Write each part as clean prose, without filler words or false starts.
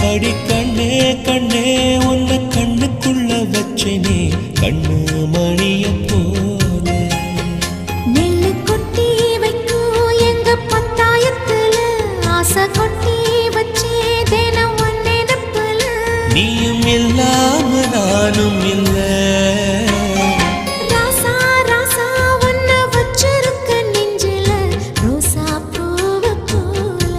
அடி கண்ணே கண்ணே உன்னை கண்ணுக்குள்ள வச்சேனே கண்ணு மணிய போல. நெல்லு கொட்டி வைக்கும் எங்க பத்தாயத்துல ஆசை கொட்டி வச்சே தினம் ஒன்னெனப்புல. நீயும் இல்லாம நானும் இல்ல. ராசா ராசா உன்னை வச்சிருக்க நெஞ்சில ரோசா பூவ போல.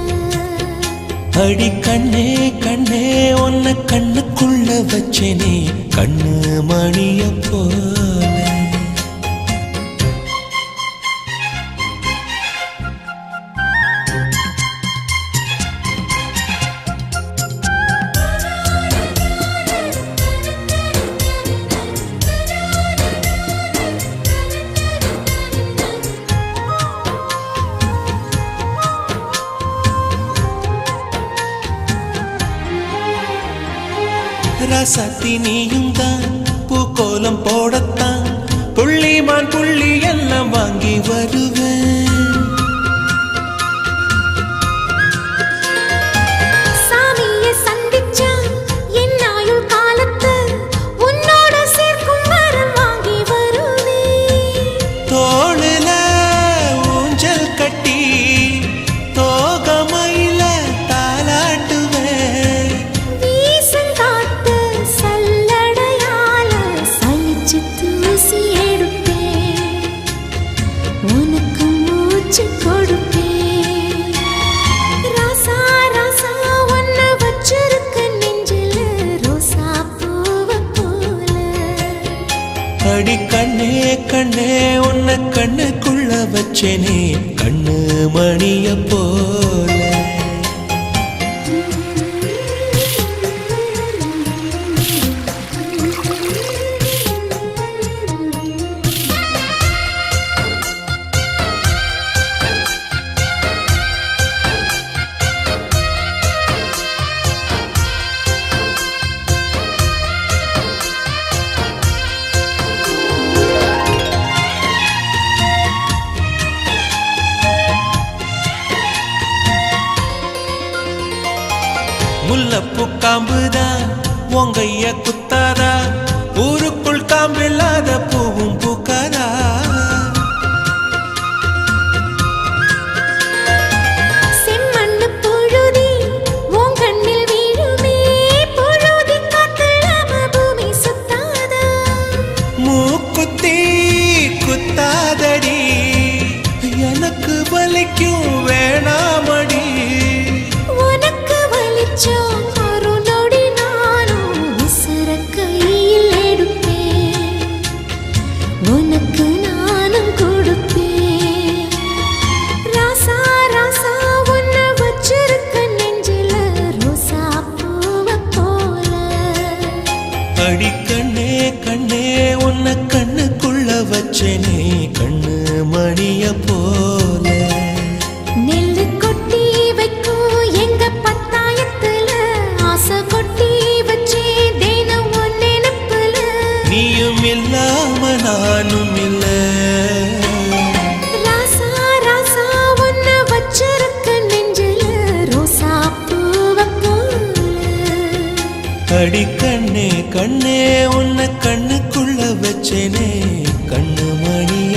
அடி கண்ணே கண்ணே உன்னை கண்ணுக்குள்ள வச்சேனே கண்ணு மணிய போல. ரசத்தி நீயும் தான் பூக்கோலம் போடத்தான் புள்ளிமான் புள்ளி எல்லாம் வாங்கி வருவேன். சாமியை சந்திச்சா என் ஆயுள் காலத்து உன்னோட சேர்க்கும் வரம் வாங்கி வருவேன். தோளுல ஊஞ்சல் கட்டி தோகமையில தாலாட்டுவேன். வீசங்காத்து சல்லடையால சலிச்சு தூசி எடுப்பேன். உனக்கு மூச்சு கொடுப்பேன். ராசா ராசா உன்னை வச்சிருக்க நெஞ்சில ரோசா பூவ போல. அடி கண்ணே கண்ணே உன்னை கண்ணுக்குள்ள வச்சேனே கண்ணு மணிய போல. முல்லப்பூ காம்புதான் உங்கைய குத்தாதா ஊருக்குள் காம்பில்லாத பூவும் பூக்காதா. செம்மண்ணு புழுதி உன் கண்ணில் வீழுமே. புழுதி காத்தில்லாம பூமி சுத்தாதா. மூக்குத்தி குத்தாதடி எனக்கு வலிக்கும் வேணாமடி. உனக்கு வலிச்சோ ஒரு நொடி நானும் உசுர கையில் எடுப்பேன். உனக்கு நானும் கொடுப்பேன். ராசா ராசா உன்னை வச்சிருக்க நெஞ்சில ரோசா பூவ போல. அடி கண்ணே கண்ணே உன்னை கண்ணுக்குள்ள வச்சேனே கண்ணு மணிய போல. நெல்லு கொட்டி வைக்கும் எங்க பத்தாயத்துல ஆசை கொட்டி வச்சே தினம் ஒன்னெனப்புல. நீயும் இல்லாம நானும் இல்ல. ராசா ராசா உன்னை வச்சிருக்க நெஞ்சில ரோசா பூவ போல. அடி கண்ணே கண்ணே உன்னை கண்ணுக்குள்ள வச்சேனே கண்ணு மணிய